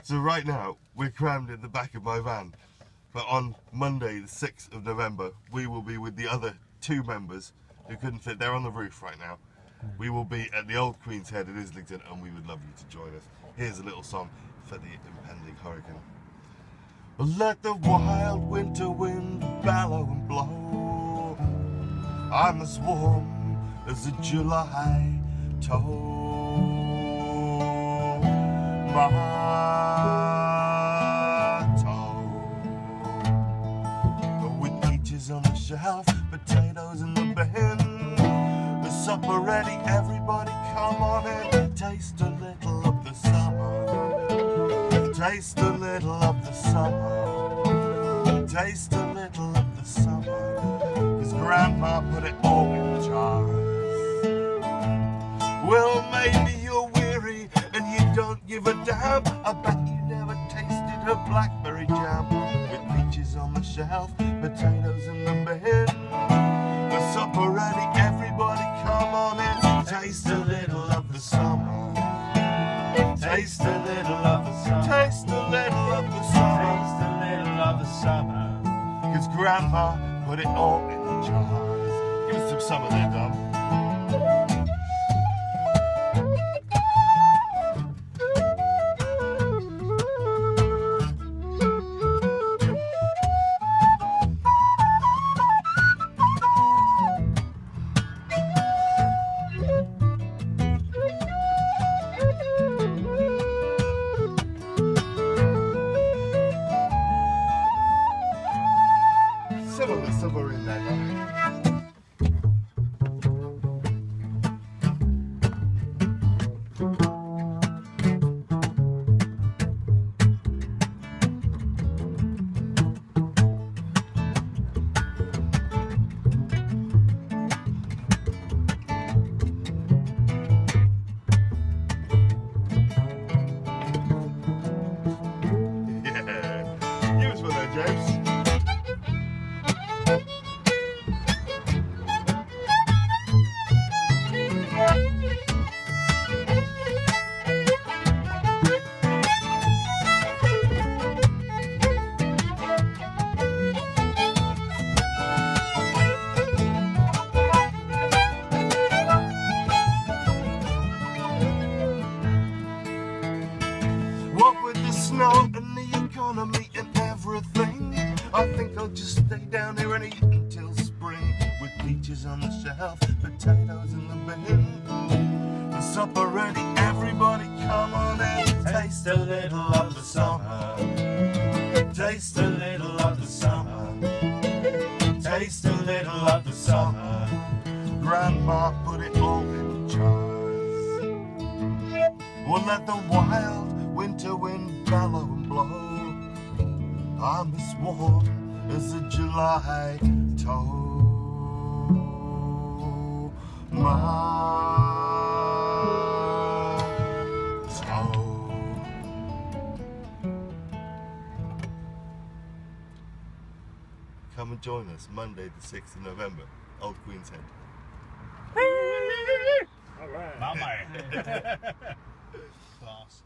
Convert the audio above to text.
So right now, we're crammed in the back of my van. But on Monday, the 6th of November, we will be with the other 2 members who couldn't fit. They're on the roof right now. We will be at the Old Queen's Head in Islington, and we would love you to join us. Here's a little song for the impending hurricane. Let the wild winter wind bellow and blow. I'm as warm as a July tow. My toe. With peaches on the shelf, potatoes in the bin. The supper ready, everybody come on in. Taste a little of the summer. Taste a little of the summer. Taste a little of the summer. 'Cause Grandma put it all in jars. Well, maybe you're weary and you don't give a damn. I bet you never tasted her blackberry jam. With peaches on the shelf, potatoes in the bin. The supper ready, everybody come on in. Taste a little of the summer. Taste a little of the summer. Taste a little of the summer. Taste a little of the summer. 'Cause Grandma put it all in the jars. Give us some summer there, Dom. Some of the summer in there now. Yeah. Give us one there, James. What with the snow and the economy and everything, I think I'll just stay down here and eat until spring. With peaches on the shelf, potatoes in the bin. The supper ready, everybody come on in. Taste a little of the summer. Taste a little of the summer. Taste a little of the summer. Grandma put it all in jars. Well, let the wild winter wind bellow and blow. I'm as warm as a July tow. My toe. Come and join us Monday the 6th of November, Old Queen's Head. All right. Mama. Class.